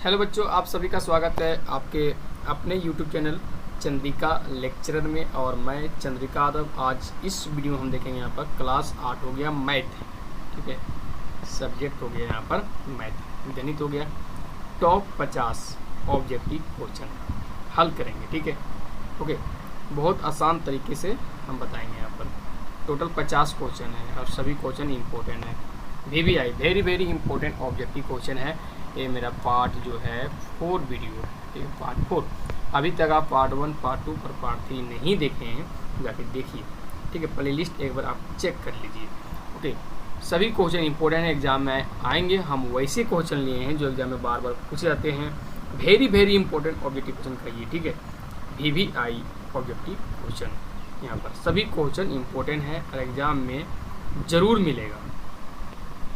Hello बच्चों, आप सभी का स्वागत है आपके अपने YouTube चैनल चंद्रिका लेक्चरर में। और मैं चंद्रिका यादव। आज इस वीडियो में हम देखेंगे यहाँ पर क्लास 8 हो गया मैथ, ठीक है। सब्जेक्ट हो गया यहाँ पर मैथ, गणित हो गया। टॉप 50 ऑब्जेक्टिव क्वेश्चन हल करेंगे, ठीक है। ओके, बहुत आसान तरीके से हम बताएंगे। यहाँ पर टोटल 50 क्वेश्चन है और सभी क्वेश्चन इम्पोर्टेंट है। VBI very very important objective question है। ये मेरा पार्ट जो है 4 वीडियो, ठीक है, पार्ट 4। अभी तक आप पार्ट 1, पार्ट 2 और पार्ट 3 नहीं देखे हैं, जाके देखिए, ठीक है। प्ले लिस्ट एक बार आप चेक कर लीजिए। ओके, सभी क्वेश्चन इंपॉर्टेंट एग्जाम में आएंगे। हम वैसे क्वेश्चन लिए हैं जो एग्जाम में बार बार पूछे जाते हैं। Very very important objective question करिए, ठीक है। VBI ऑब्जेक्टिव क्वेश्चन यहाँ पर सभी क्वेश्चन इंपॉर्टेंट है और एग्जाम में ज़रूर मिलेगा।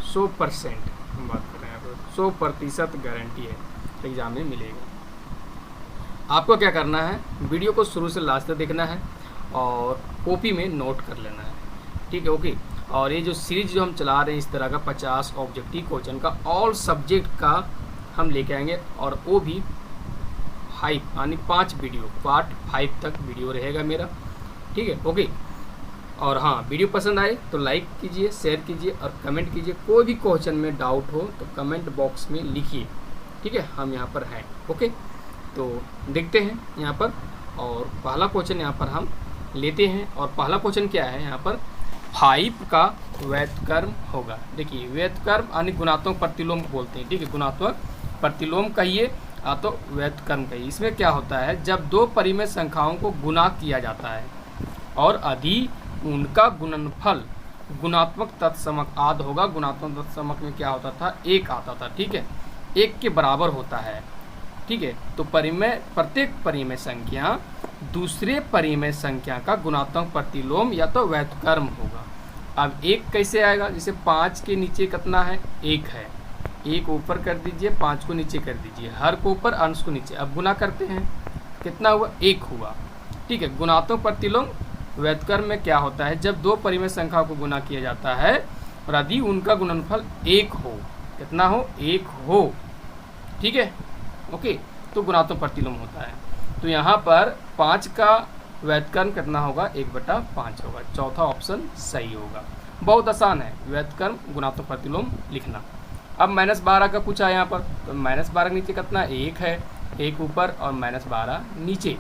100% हम बात कर रहे हैं, 100% गारंटी है एग्जाम में मिलेगा। आपको क्या करना है, वीडियो को शुरू से लास्ट तक देखना है और कॉपी में नोट कर लेना है, ठीक है। ओके, और ये जो सीरीज जो हम चला रहे हैं इस तरह का 50 ऑब्जेक्टिव क्वेश्चन का ऑल सब्जेक्ट का हम लेके आएंगे, और वो भी 5 यानी 5 वीडियो, पार्ट 5 तक वीडियो रहेगा मेरा, ठीक है। ओके, और हाँ, वीडियो पसंद आए तो लाइक कीजिए, शेयर कीजिए और कमेंट कीजिए। कोई भी क्वेश्चन में डाउट हो तो कमेंट बॉक्स में लिखिए, ठीक है। हम यहाँ पर हैं। ओके, तो देखते हैं यहाँ पर। और पहला क्वेश्चन यहाँ पर हम लेते हैं, और पहला क्वेश्चन क्या है यहाँ पर, 5 का व्युत्क्रम होगा। देखिए, व्युत्क्रम यानी गुणात्मक प्रतिलोम बोलते हैं, ठीक है। गुणात्मक प्रतिलोम कहिए या तो व्युत्क्रम कहिए। इसमें क्या होता है, जब दो परिमेय संख्याओं को गुणा किया जाता है और यदि उनका गुणनफल गुणात्मक तत्समक आद होगा। गुणात्मक तत्समक में क्या होता था, 1 आता था, ठीक है, 1 के बराबर होता है, ठीक है। तो प्रत्येक परिमेय संख्या दूसरे परिमेय संख्या का गुणात्मक प्रतिलोम या तो व्युत्क्रम होगा। अब 1 कैसे आएगा, जैसे 5 के नीचे कितना है, 1 है, 1 ऊपर कर दीजिए, 5 को नीचे कर दीजिए, हर को ऊपर अंश को नीचे। अब गुना करते हैं, कितना हुआ, 1 हुआ, ठीक है। गुणात्मक प्रतिलोम व्युत्क्रम में क्या होता है, जब दो परिमेय संख्या को गुना किया जाता है और यदि उनका गुणनफल 1 हो, कितना हो, 1 हो, ठीक है। ओके, तो गुणात्मक प्रतिलोम होता है। तो यहाँ पर 5 का व्युत्क्रम कितना होगा, 1/5 होगा। चौथा ऑप्शन सही होगा। बहुत आसान है व्युत्क्रम गुणात्मक प्रतिलोम लिखना। अब -12 का पूछा है यहाँ पर, तो -12 के नीचे कितना, 1 है, 1 ऊपर और -12 नीचे,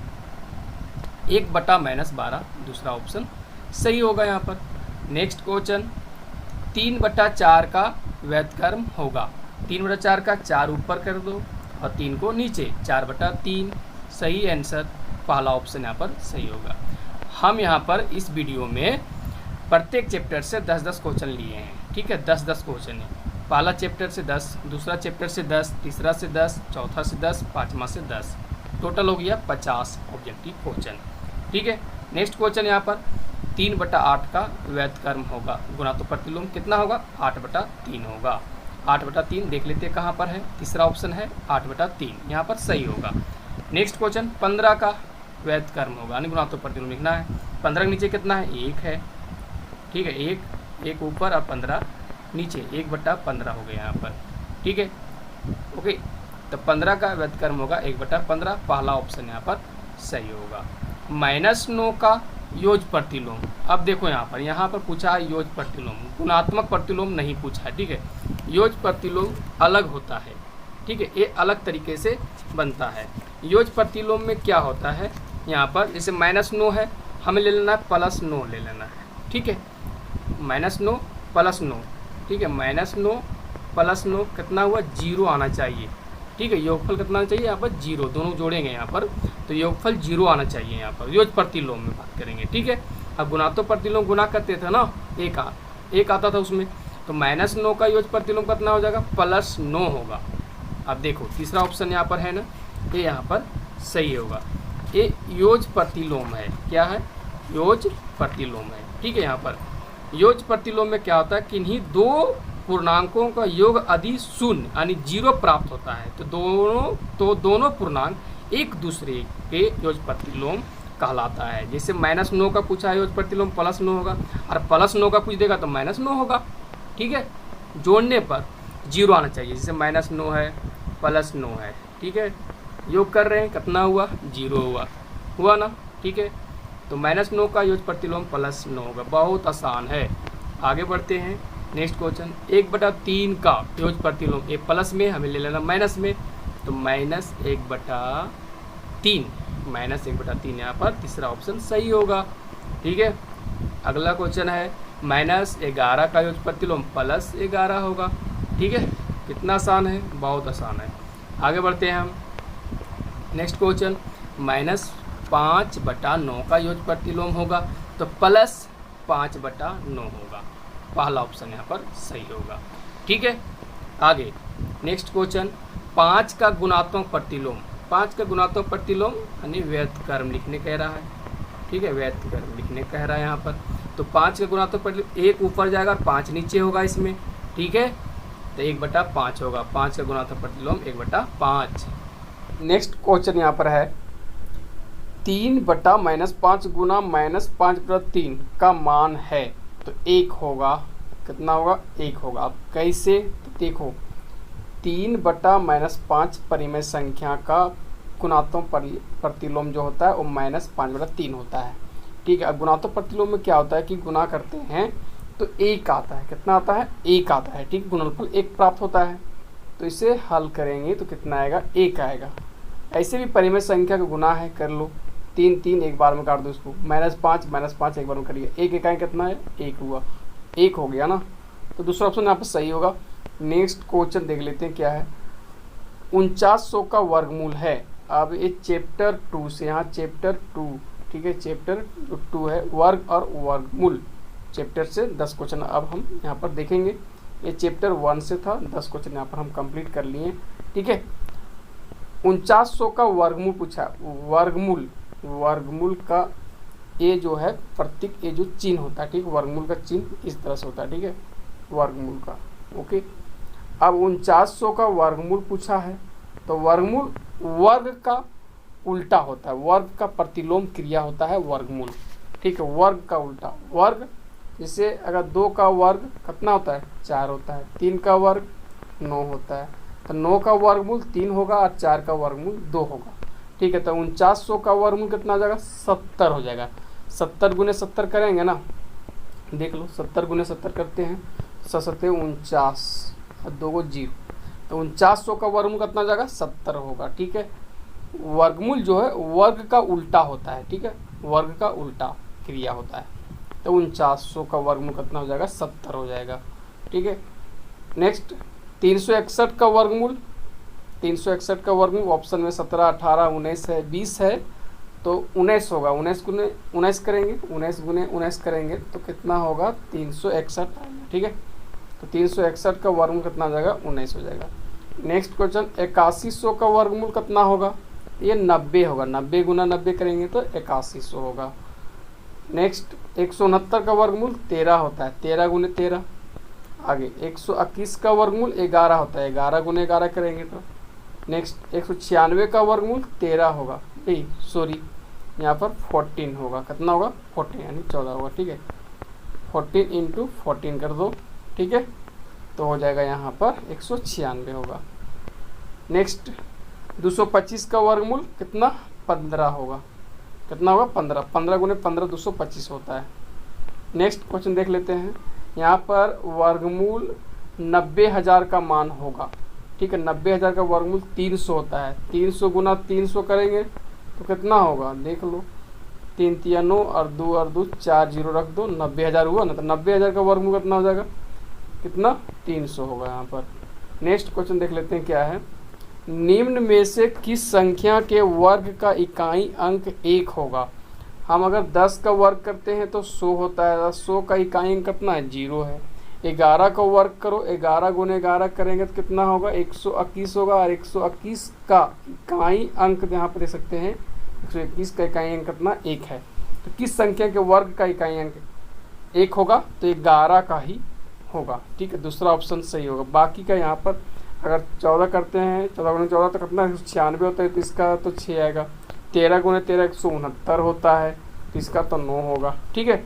1/-12 दूसरा ऑप्शन सही होगा यहाँ पर। नेक्स्ट क्वेश्चन, 3/4 का व्युत्क्रम होगा। 3/4 का 4 ऊपर कर दो और 3 को नीचे, 4/3 सही आंसर, पहला ऑप्शन यहाँ पर सही होगा। हम यहाँ पर इस वीडियो में प्रत्येक चैप्टर से 10-10 क्वेश्चन लिए हैं, ठीक है। 10-10 क्वेश्चन है। पहला चैप्टर से 10, दूसरा चैप्टर से 10, तीसरा से 10, चौथा से 10, पाँचवा से 10, टोटल हो गया 50 ऑब्जेक्टिव क्वेश्चन, ठीक है। नेक्स्ट क्वेश्चन यहाँ पर 3/8 का व्युत्क्रम होगा। गुणात्मक प्रतिलोम कितना होगा, 8/3 होगा। 8/3 देख लेते हैं कहाँ पर है, तीसरा ऑप्शन है 8/3, यहाँ पर सही होगा। नेक्स्ट क्वेश्चन 15 का व्युत्क्रम होगा, यानी गुणात्मक प्रतिलोम लिखना है। 15 के नीचे कितना है, 1 है, ठीक है, 1 ऊपर और 15 नीचे, 1/15 हो गया यहाँ पर, ठीक है। ओके, तो 15 का व्युत्क्रम होगा 1/15, पहला ऑप्शन यहाँ पर सही होगा। -9 का योज प्रतिलोम। अब देखो यहाँ पर पूछा है योज प्रतिलोम, गुणात्मक प्रतिलोम नहीं पूछा है, ठीक है। योज प्रतिलोम अलग होता है, ठीक है, ये अलग तरीके से बनता है। योज प्रतिलोम में क्या होता है, यहाँ पर जैसे -9 है, हमें ले लेना है +9 ले लेना है, ठीक है। -9 + 9, ठीक है, -9 + 9 कितना हुआ, 0 आना चाहिए, ठीक है। योगफल कितना आना चाहिए, यहाँ पर 0, दोनों जोड़ेंगे यहाँ पर तो योगफल 0 आना चाहिए यहाँ पर। योज प्रतिलोम में बात करेंगे, ठीक है। अब गुणात्मक प्रतिलोम गुना करते थे ना, एक आता था उसमें, तो -9 का योज प्रतिलोम कितना हो जाएगा, +9 होगा। अब देखो तीसरा ऑप्शन यहाँ पर है ना, ये यहाँ पर सही होगा। ये योज प्रतिलोम है, क्या है, योज प्रतिलोम है, ठीक है। यहाँ पर योज प्रतिलोम में क्या होता है, किन्हीं दो पूर्णांकों का योग यदि 0 यानी 0 प्राप्त होता है तो दोनों पूर्णांक एक दूसरे के योज प्रतिलोम कहलाता है। जैसे -9 का पूछा है योज प्रतिलोम +9 होगा, और +9 का पूछ देगा तो -9 होगा, ठीक है। जोड़ने पर 0 आना चाहिए, जैसे -9 है प्लस 9 है। ठीक है, योग कर रहे हैं, कितना हुआ 0 हुआ ना। ठीक है, तो -9 का योग प्रतिलोम +9 होगा। बहुत आसान है। आगे बढ़ते हैं नेक्स्ट क्वेश्चन। 1/3 का योग प्रतिलोम, ये प्लस में हमें ले लेना माइनस में, तो -1/3 यहाँ पर तीसरा ऑप्शन सही होगा। ठीक है, अगला क्वेश्चन है -11 का योग प्रतिलोम +11 होगा। ठीक है, कितना आसान है, बहुत आसान है। आगे बढ़ते हैं हम नेक्स्ट क्वेश्चन। -5/9 का योग प्रतिलोम होगा, तो +5/9 होगा। पहला ऑप्शन यहाँ पर सही होगा। ठीक है, आगे नेक्स्ट क्वेश्चन। 5 का गुणात्मक प्रतिलोम, 5 का गुणात्मक प्रतिलोम यानी व्युत्क्रम लिखने कह रहा है। ठीक है, व्युत्क्रम लिखने कह रहा है यहाँ पर। तो 5 का गुणात्मक प्रतिलोम 1 ऊपर जाएगा और 5 नीचे होगा इसमें। ठीक है, तो 1/5 होगा। 5 का गुणात्मक प्रतिलोम 1/5। नेक्स्ट क्वेश्चन यहाँ पर है 3/-5 गुना -5/3 का मान है, तो 1 होगा। कितना होगा, 1 होगा। अब कैसे, तो देखो 3/-5 परिमेय संख्या का गुणात्मक प्रतिलोम जो होता है वो -5/3 होता है। ठीक है, अब गुणात्मक प्रतिलोम में क्या होता है कि गुना करते हैं तो 1 आता है। कितना आता है, 1 आता है। ठीक, गुणनफल 1 प्राप्त होता है। तो इसे हल करेंगे तो कितना आएगा, 1 आएगा। ऐसे भी परिमेय संख्या का गुना है, कर लो। 3 एक बार में काट दो इसको, -5 एक बार में करिए। 1 इकाई कितना है, 1 हुआ, 1 हो गया ना। तो दूसरा ऑप्शन यहाँ पर सही होगा। नेक्स्ट क्वेश्चन देख लेते हैं क्या है। 4900 का वर्गमूल है। अब ये चैप्टर 2 से, यहाँ चैप्टर 2, ठीक है, चैप्टर 2 है, वर्ग और वर्गमूल चैप्टर से 10 क्वेश्चन अब हम यहाँ पर देखेंगे। ये चैप्टर 1 से था, 10 क्वेश्चन यहाँ पर हम कंप्लीट कर लिए। ठीक है, 4900 का वर्गमूल पूछा। वर्गमूल का ये जो है प्रतीक, ये जो चिन्ह होता है, ठीक, वर्गमूल का चिन्ह इस तरह से होता है। ठीक है, वर्गमूल का। ओके, अब 4900 का वर्गमूल पूछा है, तो वर्गमूल वर्ग का उल्टा होता है, वर्ग का प्रतिलोम क्रिया होता है वर्गमूल। ठीक है, वर्ग का उल्टा। वर्ग जैसे अगर 2 का वर्ग कितना होता है, 4 होता है। 3 का वर्ग 9 होता है, तो 9 का वर्गमूल 3 होगा और 4 का वर्गमूल 2 होगा। ठीक है, तो 4900 का वर्गमूल कितना हो जाएगा, 70 हो जाएगा। 70 गुने 70 करेंगे ना, देख लो 70 गुने 70 करते हैं, 7 49 और 2 को 0, तो 4900 का वर्गमूल कितना हो जाएगा, 70 होगा। ठीक है, वर्गमूल जो है वर्ग का उल्टा होता है। ठीक है, वर्ग का उल्टा क्रिया होता है, तो 4900 का वर्गमूल कितना हो जाएगा, 70 हो जाएगा। ठीक है, नेक्स्ट 361 का वर्गमूल। 361 का वर्गमूल ऑप्शन में 17, 18, 19 है, 20 है, तो 19 होगा। 19 गुने 19 करेंगे, 19 गुने 19 करेंगे तो कितना होगा, 361। ठीक है, तो 361 का वर्गमूल कितना हो जाएगा, 19 हो जाएगा। नेक्स्ट क्वेश्चन 8100 का वर्गमूल कितना होगा, ये 90 होगा। 90 गुना 90 करेंगे तो 8100 होगा। नेक्स्ट 169 का वर्गमूल 13 होता है, 13 गुने 13। आगे 121 का वर्गमूल 11 होता है, 11 गुने 11 करेंगे तो। नेक्स्ट 196 का वर्गमूल 13 होगा, नहीं सॉरी, यहाँ पर 14 होगा। कितना होगा, 14 यानी 14 होगा। ठीक है, 14 इंटू 14 कर दो। ठीक है, तो हो जाएगा यहाँ पर 196 होगा। नेक्स्ट 225 का वर्गमूल कितना, 15 होगा। कितना होगा, 15। 15 गुने 15 225 होता है। नेक्स्ट क्वेश्चन देख लेते हैं। यहाँ पर वर्गमूल 90,000 का मान होगा। ठीक है, 90,000 का वर्गमूल 300 होता है। 300 गुना 300 करेंगे तो कितना होगा, देख लो, 3 3 9 और 2 और 2 4 0 रख दो, 90,000 हुआ ना। तो 90,000 का वर्गमूल कितना हो जाएगा, कितना, 300 होगा यहाँ पर। नेक्स्ट क्वेश्चन देख लेते हैं क्या है। निम्न में से किस संख्या के वर्ग का इकाई अंक 1 होगा। हम अगर 10 का वर्ग करते हैं तो 100 होता है, 100 का इकाई अंक कितना है, 0 है। 11 का वर्ग करो, 11 गुने 11 करेंगे तो कितना होगा, 121 होगा। और 121 का इकाई अंक यहाँ पर दे सकते हैं, 121 का इकाई अंक कितना, 1 है। तो किस संख्या के वर्ग का इकाई अंक 1 होगा, तो 11 का ही होगा। ठीक है, दूसरा ऑप्शन सही होगा। बाकी का यहाँ पर अगर 14 करते हैं, 14 गुने 14 तो कितना, 96 होता है, तो इसका तो 6 आएगा। 13 गुने 13 169 होता है, तो इसका तो 9 होगा। ठीक है,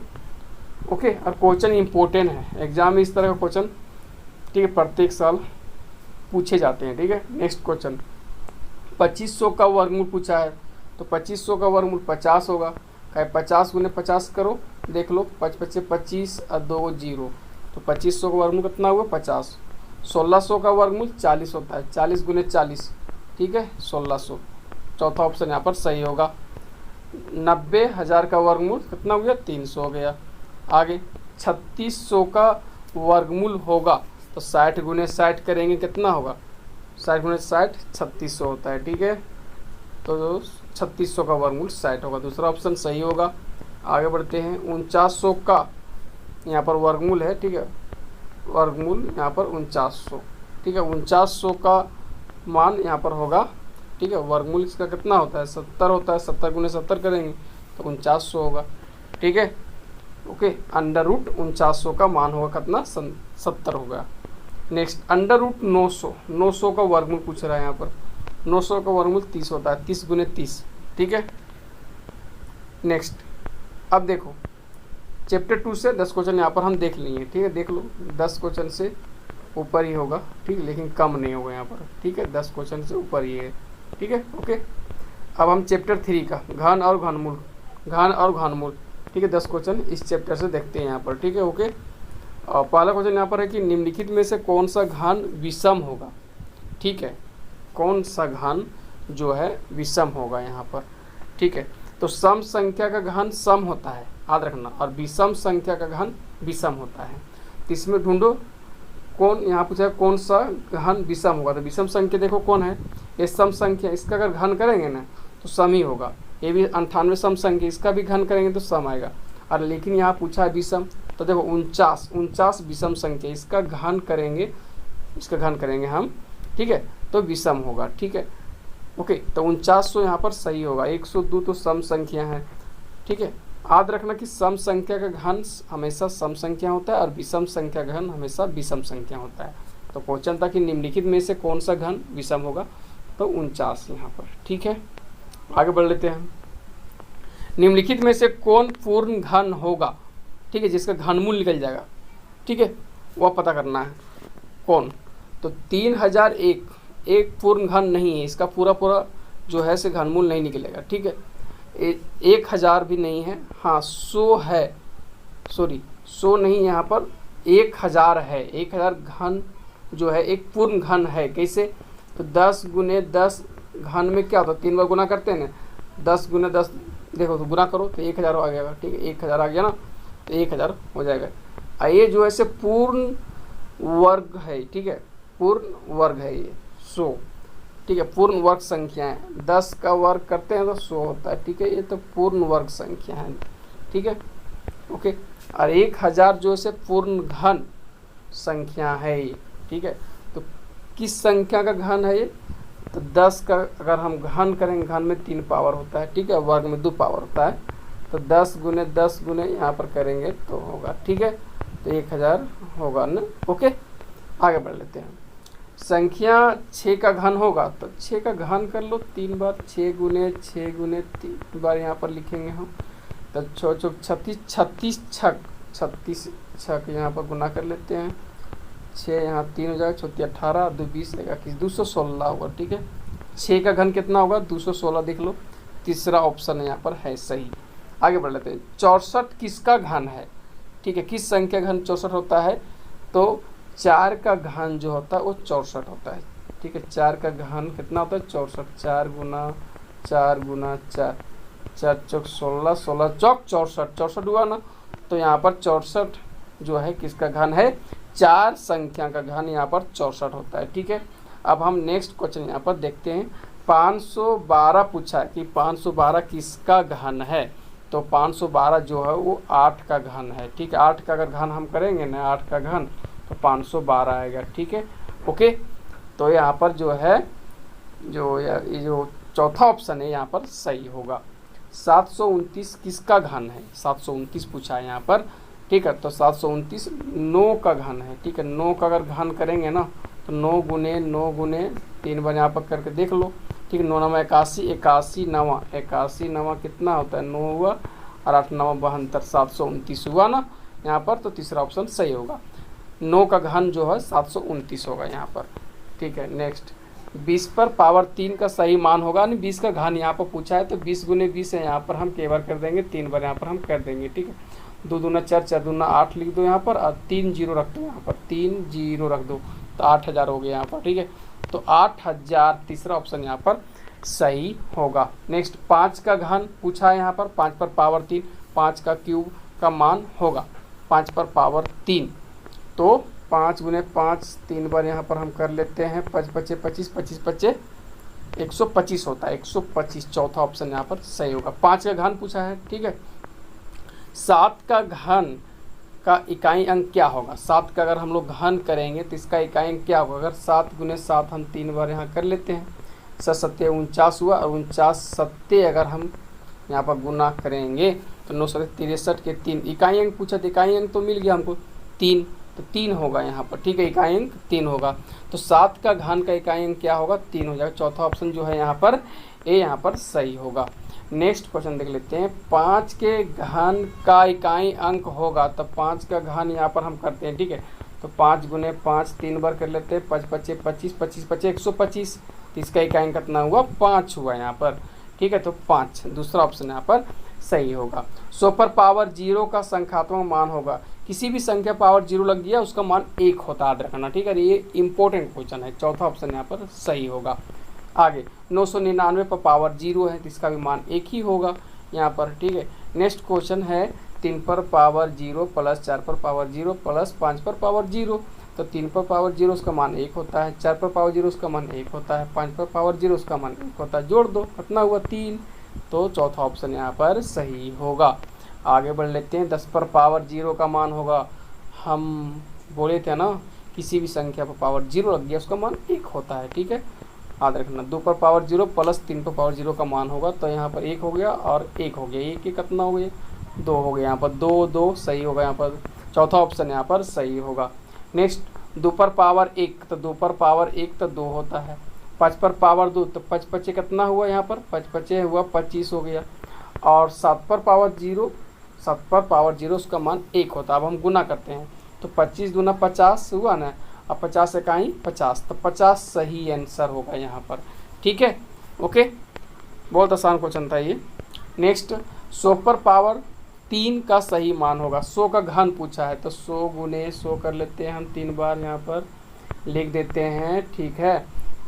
ओके। और क्वेश्चन इम्पोर्टेंट है, एग्जाम में इस तरह का क्वेश्चन, ठीक है, प्रत्येक साल पूछे जाते हैं। ठीक है, नेक्स्ट क्वेश्चन 2500 का वर्गमूल पूछा है, तो 2500 का वर्गमूल 50 होगा। कहे 50 गुने 50 करो, देख लो 5 पच्चे 25 और 2 0, तो 2500 का वर्गमूल कितना हुआ 50। 1600 का वर्गमूल 40 होता है, 40 गुने 40, ठीक है 1600। चौथा ऑप्शन यहाँ पर सही होगा। 90,000 का वर्गमूल कितना हो गया 300 हो गया। आगे 3600 का वर्गमूल होगा, तो 60 गुने 60 करेंगे कितना होगा, 60 गुने 60 3600 होता है। ठीक है, तो 3600 का वर्गमूल 60 होगा, दूसरा ऑप्शन सही होगा। आगे बढ़ते हैं 4900 का यहाँ पर वर्गमूल है। ठीक है, वर्गमूल यहाँ पर 4900। ठीक है, 4900 का मान यहाँ पर होगा। ठीक है, वर्गमूल इसका कितना होता है 70 होता है, 70 गुने 70 करेंगे तो 4900 होगा। ठीक है, ओके, अंडर रूट 4900 का मान होगा कितना 70 होगा। नेक्स्ट अंडर रूट 900, 900 का वर्गमूल पूछ रहा है यहाँ पर। 900 का वर्गमूल 30 होता है, 30 गुने 30। ठीक है, नेक्स्ट अब देखो चैप्टर 2 से 10 क्वेश्चन यहाँ पर हम देख लिए। ठीक है, देख लो 10 क्वेश्चन से ऊपर ही होगा। ठीक है, लेकिन कम नहीं होगा यहाँ पर। ठीक है, 10 क्वेश्चन से ऊपर ही है। ठीक है, ओके। अब हम चैप्टर 3 का घन और घनमूल, घन और घनमूल, ठीक है 10 क्वेश्चन इस चैप्टर से देखते हैं यहाँ पर। ठीक है, ओके। और पहला क्वेश्चन यहाँ पर है कि निम्नलिखित में से कौन सा घन विषम होगा। ठीक है, कौन सा घन जो है विषम होगा यहाँ पर। ठीक है, तो सम संख्या का घन सम होता है, याद रखना, और विषम संख्या का घन विषम होता है। तो इसमें ढूंढो कौन, यहाँ पूछा है कौन सा घन विषम होगा। तो विषम संख्या देखो कौन है, ये सम संख्या, इसका अगर घन करेंगे ना तो सम ही होगा। ये भी 98 सम संख्या, इसका भी घन करेंगे तो सम आएगा। और लेकिन यहाँ पूछा है विषम, तो देखो 49 विषम संख्या, इसका घन करेंगे, इसका घन करेंगे हम। ठीक है, तो विषम होगा। ठीक है, ओके, तो 4900 यहाँ पर सही होगा। 102 तो सम संख्या है। ठीक है, याद रखना कि सम संख्या का घन हमेशा सम संख्या होता है और विषम संख्या घन हमेशा विषम संख्या होता है। तो क्वेश्चन था कि निम्नलिखित में से कौन सा घन विषम होगा, तो 49 यहाँ पर। ठीक है, आगे बढ़ लेते हैं। निम्नलिखित में से कौन पूर्ण घन होगा, ठीक है, जिसका घनमूल निकल जाएगा। ठीक है, वह पता करना है कौन। तो 3001 एक पूर्ण घन नहीं है, इसका पूरा पूरा जो है से घनमूल नहीं निकलेगा। ठीक है, 1000 भी नहीं है, हाँ 100 है, सॉरी 100 नहीं, यहाँ पर 1000 है। 1000 घन जो है एक पूर्ण घन है। कैसे, तो 10 गुने 10 घन में क्या होता है, 3 बार गुना करते हैं ना, 10 गुने 10 देखो तो गुना करो तो 1000 आ जाएगा। ठीक है, 1000 आ गया ना, तो 1000 हो जाएगा। ये जो है से पूर्ण वर्ग है। ठीक है, पूर्ण वर्ग है ये 100। ठीक है, पूर्ण वर्ग संख्या है, 10 का वर्ग करते हैं तो 100 होता है। ठीक है, ये तो पूर्ण वर्ग संख्या है। ठीक है, ओके। और 1000 जो है पूर्ण घन संख्या है ये। ठीक है, तो किस संख्या का घन है ये, तो 10 का अगर हम घन करेंगे, घन में 3 पावर होता है। ठीक है, वर्ग में 2 पावर होता है, तो 10 गुने 10 गुने यहाँ पर करेंगे तो होगा। ठीक है, तो 1000 होगा ना। ओके, आगे बढ़ लेते हैं। संख्या 6 का घन होगा, तो 6 का घन कर लो 3 बार, 6 गुने 3 बार यहाँ पर लिखेंगे हम। तो 6 चौक 36, 36 छक 36 छक यहाँ पर गुना कर लेते हैं। 6 यहाँ 3 हो जाएगा, 36 18, 2 20 रहेगा, 216 होगा। ठीक है, 6 का घन कितना होगा 216, देख लो, तीसरा ऑप्शन यहाँ पर है सही। आगे बढ़ लेते हैं। 64 किसका घन है। ठीक है, किस संख्या घन 64 होता है, तो 4 का घन जो होता है वो 64 होता है। ठीक है, 4 का घन कितना होता है 64, 4 गुना 4 गुना 4, 4 चौक 16, 16 चौक 64, 64 हुआ ना। तो यहाँ पर 64 जो है किसका घन है, 4 संख्या का घन यहाँ पर 64 होता है। ठीक है, अब हम नेक्स्ट क्वेश्चन यहाँ पर देखते हैं। 512 पूछा है कि 512 किसका घन है, तो 512 जो है वो 8 का घन है। ठीक है, 8 का अगर घन हम करेंगे ना, 8 का घन तो 512 आएगा। ठीक है, ओके। तो यहाँ पर जो है ये जो चौथा ऑप्शन है यहाँ पर सही होगा। 729 किसका घन है, 729 पूछा है यहाँ पर। ठीक है, तो 729 9 का घन है। ठीक है, 9 का अगर घन करेंगे ना तो 9 गुने 3 बार यहाँ पर करके देख लो। ठीक है, 9 9 81, 81 9 कितना होता है 9 हुआ, और 8 9 72, 729 हुआ ना यहाँ पर। तो तीसरा ऑप्शन सही होगा, 9 का घन जो है 729 होगा यहाँ पर। ठीक है। नेक्स्ट 20 पर पावर 3 का सही मान होगा, यानी 20 का घन यहाँ पर पूछा है तो 20 गुने 20 है, यहाँ पर हम कई बार कर देंगे, 3 बार यहाँ पर हम कर देंगे, ठीक है। 2 दूना 4, 4 दूना 8 लिख दो यहाँ पर, और 3 जीरो रख दो यहाँ पर, 3 जीरो रख दो तो 8000 हो गया यहाँ पर, ठीक है। तो 8000 तीसरा ऑप्शन यहाँ पर सही होगा। नेक्स्ट 5 का घन पूछा है यहाँ पर, 5 पर पावर 3, 5 का क्यूब का मान होगा 5 पर पावर 3, तो 5 गुने 5 3 बार यहाँ पर हम कर लेते हैं, 5 बचे 25, 25 बचे 125 होता है, 125 चौथा ऑप्शन यहाँ पर सही होगा। 5 का घन पूछा है, ठीक है। 7 का घन का इकाई अंक क्या होगा, 7 का अगर हम लोग घन करेंगे तो इसका इकाई अंक क्या होगा। अगर 7 गुने 7 हम 3 बार यहाँ कर लेते हैं, 7 सत्ते 49 हुआ, और 49 सत्ते अगर हम यहाँ पर गुना करेंगे तो 9 सत्ते 63 के 3 इकाई अंक पूछा, तो इकाई अंक तो मिल गया हमको 3, तो 3 होगा यहाँ पर, ठीक है। इकाई अंक 3 होगा, तो 7 का घन का इकाई अंक क्या होगा, 3 हो जाएगा। चौथा ऑप्शन जो है यहाँ पर ए यहाँ पर सही होगा। नेक्स्ट क्वेश्चन देख लेते हैं, 5 के घन का इकाई अंक होगा, तो 5 का घन यहाँ पर हम करते हैं, ठीक है। तो 5 गुने 5 3 बार कर लेते हैं, 5 बचे 25, 25 बचे 125, तो इसका इकाई अंक कितना हुआ, 5 हुआ यहाँ पर, ठीक है। तो 5 दूसरा ऑप्शन यहाँ पर सही होगा। 100 पर पावर 0 का संख्यात्मक मान होगा, किसी भी संख्या पावर 0 लग गया उसका मान 1 होता है, याद रखना, ठीक है। ये इंपॉर्टेंट क्वेश्चन है, चौथा ऑप्शन यहाँ पर सही होगा। आगे 999 पर पावर 0 है, तो इसका भी मान 1 ही होगा यहाँ पर, ठीक है। नेक्स्ट क्वेश्चन है 3 पर पावर 0 प्लस 4 पर पावर 0 प्लस 5 पर पावर 0, तो 3 पर पावर 0 उसका मान 1 होता है, 4 पर पावर 0 उसका मान 1 होता है, 5 पर पावर 0 उसका मान 1 होता है, जोड़ दो कितना हुआ 3, तो चौथा ऑप्शन यहाँ पर सही होगा। आगे बढ़ लेते हैं, 10 पर पावर 0 का मान होगा, हम बोले थे ना किसी भी संख्या पर पावर 0 लग गया उसका मान 1 होता है, ठीक है, याद रखना। 2 पर पावर 0 प्लस 3 पर पावर 0 का मान होगा, तो यहाँ पर 1 हो गया और 1 हो गया, 1 कितना हो गया 2 हो गया, यहाँ पर 2 2 सही होगा, यहाँ पर चौथा ऑप्शन यहाँ पर सही होगा। नेक्स्ट 2 पर पावर 1, तो 2 पर पावर 1 तो 2 होता है, 5 पर पावर 2 तो 5 पचे कितना हुआ, यहाँ पर 5 पचे हुआ 25 हो गया, और 7 पर पावर 0, 7 पर पावर 0 उसका मान 1 होता है। अब हम गुना करते हैं, तो 25 दूना 50 हुआ ना, अब 50 इकाई 50, तो 50 सही आंसर होगा यहाँ पर, ठीक है। ओके, बहुत आसान क्वेश्चन था ये। नेक्स्ट 100 पर पावर 3 का सही मान होगा, 100 का घन पूछा है, तो 100 गुने 100 कर लेते हैं हम, 3 बार यहाँ पर लिख देते हैं, ठीक है।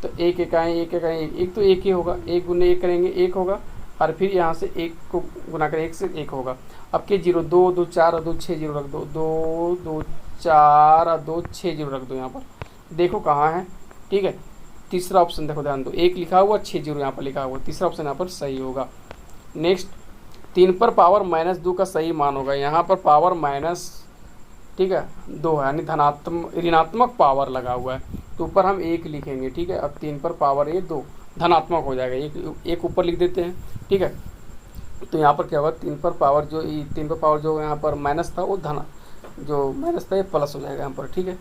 तो 1 इकाई 1 इकाई 1 तो 1 ही होगा, 1 गुने 1 करेंगे 1 होगा, और फिर यहाँ से 1 को गुना करें 1 से 1 होगा। अब के 0 2 2 4 और 2 6 0 रख दो, 2 2 4 और 2 6 0 रख दो यहाँ पर, देखो कहाँ है, ठीक है। तीसरा ऑप्शन देखो, ध्यान दो, 1 लिखा हुआ 6 0 यहाँ पर लिखा हुआ, तीसरा ऑप्शन यहाँ पर सही होगा। नेक्स्ट 3 पर पावर -2 का सही मान होगा, यहाँ पर पावर माइनस, ठीक है 2 है, यानी धनात्मक ऋणात्मक पावर लगा हुआ है, तो ऊपर हम 1 लिखेंगे, ठीक है। अब 3 पर पावर 2 धनात्मक हो जाएगा, एक ऊपर लिख देते हैं, ठीक है। तो यहाँ पर क्या होगा, 3 पर पावर जो यहाँ पर माइनस था वो जो माइनस था ये प्लस हो जाएगा यहाँ पर, ठीक है।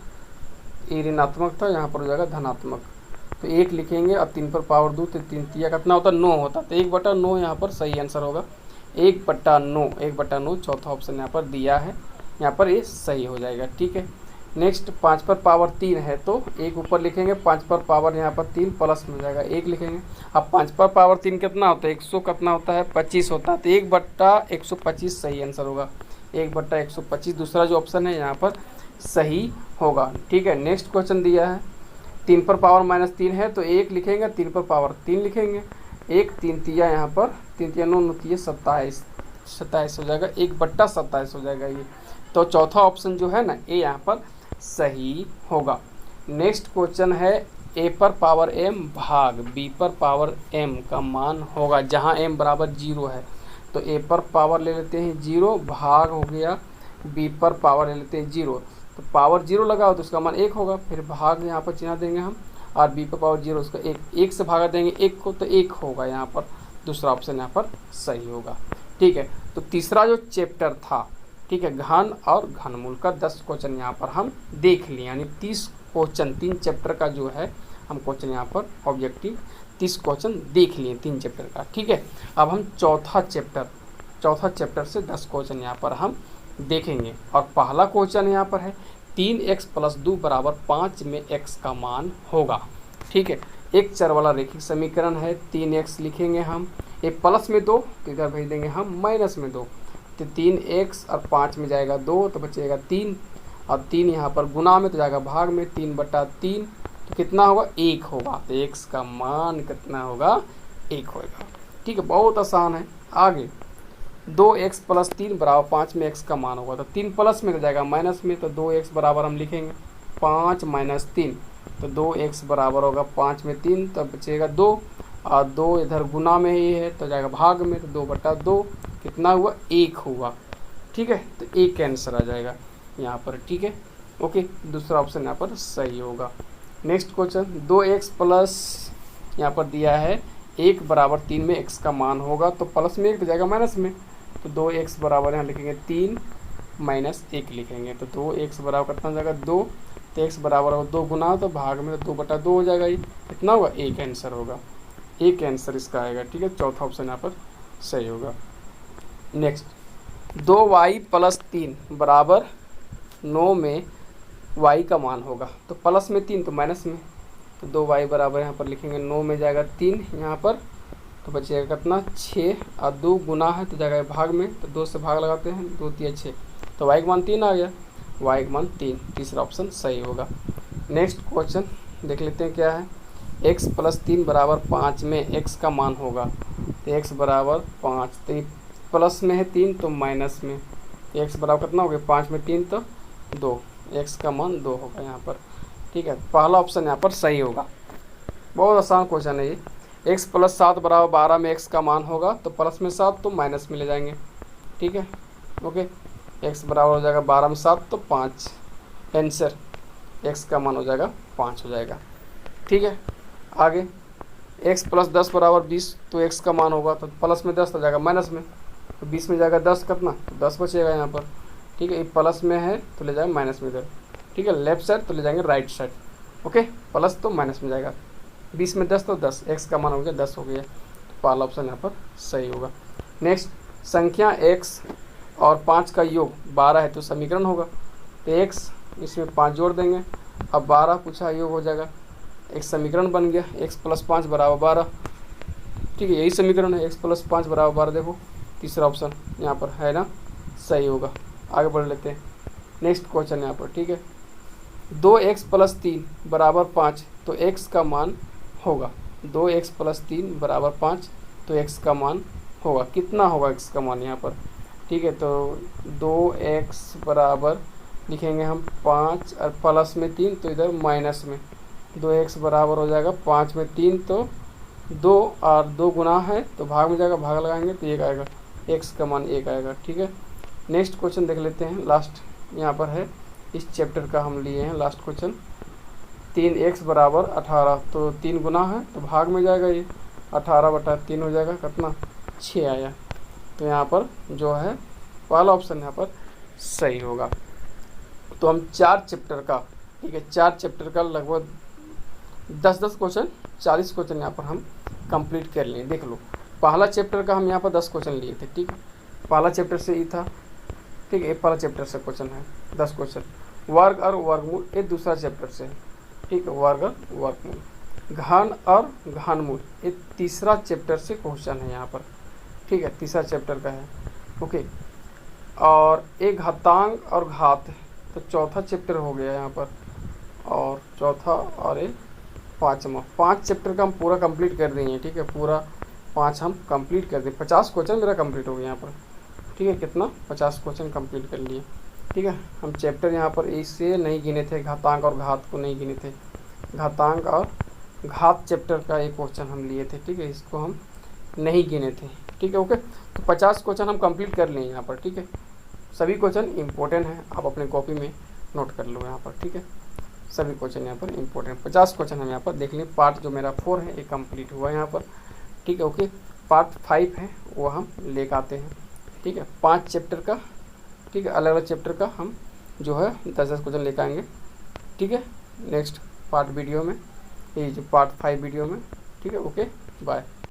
ये ऋणात्मक था, यहाँ पर हो जाएगा धनात्मक, तो 1 लिखेंगे। अब 3 पर पावर 2 तो 3 तिया कितना होता है 9 होता, तो 1/9 यहाँ पर सही आंसर होगा, 1/9 चौथा ऑप्शन यहाँ पर दिया है, यहाँ पर ये सही हो जाएगा, ठीक है। नेक्स्ट 5 पर पावर 3 है, तो 1 ऊपर लिखेंगे, 5 पर पावर यहाँ पर 3 प्लस में हो जाएगा 1 लिखेंगे। अब 5 पर पावर 3 कितना होता है 100 कितना होता है 25 होता है, तो 1/125 सही आंसर होगा, 1/125 दूसरा जो ऑप्शन है यहाँ पर सही होगा, ठीक है। नेक्स्ट क्वेश्चन दिया है 3 पर पावर -3 है, तो 1 लिखेंगे, 3 पर पावर 3 लिखेंगे, 1 3 तिया यहाँ पर 3 तिया 9 9 तिया 27 हो जाएगा, 1/27 हो जाएगा ये, तो चौथा ऑप्शन जो है ना ए यहाँ पर सही होगा। नेक्स्ट क्वेश्चन है a पर पावर m भाग b पर पावर m का मान होगा, जहाँ m बराबर 0 है, तो a पर पावर ले लेते हैं 0 भाग हो गया b पर पावर ले लेते हैं 0, तो पावर 0 लगाओ तो उसका मान 1 होगा, फिर भाग यहाँ पर चिन्ह देंगे हम, और b पर पावर 0 उसका 1 से भागा देंगे 1 को, तो 1 होगा यहाँ पर, दूसरा ऑप्शन यहाँ पर सही होगा, ठीक है। तो तीसरा जो चैप्टर था, ठीक है, घन और घनमूल का 10 क्वेश्चन यहाँ पर हम देख लिए, यानी 30 क्वेश्चन 3 चैप्टर का जो है हम क्वेश्चन यहाँ पर ऑब्जेक्टिव 30 क्वेश्चन देख लिए 3 चैप्टर का, ठीक है। अब हम चौथा चैप्टर से 10 क्वेश्चन यहाँ पर हम देखेंगे, और पहला क्वेश्चन यहाँ पर है 3x + 2 = 5 में x का मान होगा। ठीक है। एक चर वाला रैखिक समीकरण है, 3x लिखेंगे हम, एक प्लस में 2 तो इधर भेज देंगे हम माइनस में 2, तो 3x और 5 में जाएगा 2 तो बचेगा 3, और 3 यहाँ पर गुना में तो जाएगा भाग में, 3/3 तो कितना होगा 1 होगा, तो x का मान कितना होगा 1 होगा। ठीक है, बहुत आसान है। आगे 2x + 3 = 5 में x का मान होगा, तो 3 प्लस में तो जाएगा माइनस में, तो 2x बराबर हम लिखेंगे 5 - 3, तो 2x बराबर होगा 5 में 3 तो बचेगा 2, और 2 इधर गुना में ही है तो जाएगा भाग में, तो 2/2 कितना हुआ 1 हुआ। ठीक है, तो 1 का आंसर आ जाएगा यहाँ पर। ठीक है, ओके, दूसरा ऑप्शन यहाँ पर सही होगा। नेक्स्ट क्वेश्चन, 2x प्लस यहाँ पर दिया है 1 = 3 में x का मान होगा, तो प्लस में 1 तो जाएगा माइनस में, तो 2x बराबर यहाँ लिखेंगे 3 - 1 लिखेंगे, तो 2x बराबर कितना हो जाएगा 2, तो x बराबर होगा 2 गुना तो भाग में 2/2 हो जाएगा, ये कितना होगा 1 आंसर होगा, 1 आंसर इसका आएगा। ठीक है, चौथा ऑप्शन यहाँ पर सही होगा। नेक्स्ट, 2y + 3 = 9 में y का मान होगा, तो प्लस में 3 तो माइनस में, तो 2y बराबर यहाँ पर लिखेंगे 9 में जाएगा 3 यहाँ पर, तो बचेगा कितना 6, और 2 गुना है तो जाएगा भाग में, तो 2 से भाग लगाते हैं, 2 × 3 = 6, तो y का मान 3 आ गया, y का मान 3, तीसरा ऑप्शन सही होगा। नेक्स्ट क्वेश्चन देख लेते हैं क्या है, x + 3 = 5 में x का मान होगा, तो x बराबर 5, तो प्लस में है 3 तो माइनस में, तो x बराबर कितना हो गया 5 में 3 तो 2, x का मान 2 होगा यहाँ पर। ठीक है, पहला ऑप्शन यहाँ पर सही होगा। बहुत आसान क्वेश्चन है ये। x + 7 = 12 में x का मान होगा, तो प्लस में 7 तो माइनस में ले जाएंगे। ठीक है, ओके, x बराबर हो जाएगा 12 में 7 तो 5, आंसर x का मान हो जाएगा 5 हो जाएगा। ठीक है, आगे x + 10 = 20, तो x का मान होगा, तो प्लस में 10 तो जाएगा माइनस में, तो 20 में जाएगा 10 कितना, तो 10 बचेगा यहाँ पर। ठीक है, ये प्लस में है तो ले जाएगा माइनस में इधर। ठीक है, लेफ्ट साइड तो ले जाएंगे राइट साइड। ओके, प्लस तो माइनस में जाएगा, 20 में 10 तो 10, x का मान हो गया 10 हो गया, तो पहला ऑप्शन यहाँ पर सही होगा। नेक्स्ट, संख्या x और 5 का योग 12 है तो समीकरण होगा, तो x इसमें 5 जोड़ देंगे, अब 12 पूछा योग हो जाएगा, एक समीकरण बन गया, x + 5 = 12। ठीक है, यही समीकरण है, x + 5 = 12। देखो तीसरा ऑप्शन यहाँ पर है ना, सही होगा। आगे बढ़ लेते हैं, नेक्स्ट क्वेश्चन यहाँ पर। ठीक है, 2x + 3 = 5 तो x का मान होगा, 2x + 3 = 5 तो x का मान होगा, कितना होगा x का मान यहाँ पर। ठीक है, तो 2x बराबर लिखेंगे हम 5 और प्लस में 3 तो इधर माइनस में, 2x बराबर हो जाएगा 5 में 3 तो 2, और 2 गुना है तो भाग में जाएगा, भाग लगाएंगे तो 1 आएगा, x का मान 1 आएगा। ठीक है, नेक्स्ट क्वेश्चन देख लेते हैं, लास्ट यहाँ पर है, इस चैप्टर का हम लिए हैं लास्ट क्वेश्चन। 3x = 18, तो 3 गुना है तो भाग में जाएगा, ये 18/3 हो जाएगा, कितना 6 आया, तो यहाँ पर जो है पहला ऑप्शन यहाँ पर सही होगा। तो हम 4 चैप्टर का, ठीक है, 4 चैप्टर का लगभग 10-10 क्वेश्चन, 40 क्वेश्चन यहाँ पर हम कंप्लीट कर लिए। देख लो, पहला चैप्टर का हम यहाँ पर 10 क्वेश्चन लिए थे। ठीक है, पहला चैप्टर से ही था। ठीक है, पहला चैप्टर से क्वेश्चन है 10 क्वेश्चन। वर्ग और वर्गमूल ये दूसरा चैप्टर से है। ठीक है, वर्ग और वर्गमूल। घन और घनमूल ये तीसरा चैप्टर से क्वेश्चन है यहाँ पर। ठीक है, तीसरा चैप्टर का है। ओके, और एक घातांक और घात तो चौथा चैप्टर हो गया यहाँ पर, और चौथा और एक पाँचवा। 5 चैप्टर का हम पूरा कंप्लीट कर दिए हैं। ठीक है, पूरा 5 हम कंप्लीट कर दिए। 50 क्वेश्चन मेरा कंप्लीट हो गया यहाँ पर। ठीक है, कितना 50 क्वेश्चन कंप्लीट कर लिए। ठीक है, हम चैप्टर यहाँ पर इससे नहीं गिने थे, घातांक और घात को नहीं गिने थे। घातांक और घात चैप्टर का एक क्वेश्चन हम लिए थे। ठीक है, इसको हम नहीं गिने थे। ठीक है, ओके, तो 50 क्वेश्चन हम कंप्लीट कर लिए यहाँ पर। ठीक है, सभी क्वेश्चन इंपॉर्टेंट हैं, आप अपने कॉपी में नोट कर लो यहाँ पर। ठीक है, सभी क्वेश्चन यहाँ पर इंपॉर्टेंट। 50 क्वेश्चन हम यहाँ पर देख लें। पार्ट जो मेरा 4 है ये कंप्लीट हुआ यहाँ पर। ठीक है, ओके, पार्ट 5 है वो हम लेकर आते हैं। ठीक है, 5 चैप्टर का, ठीक है, अलग अलग चैप्टर का हम जो है 10-10 क्वेश्चन लेकर आएंगे। ठीक है, नेक्स्ट पार्ट वीडियो में, ये जो पार्ट 5 वीडियो में। ठीक है, ओके, बाय।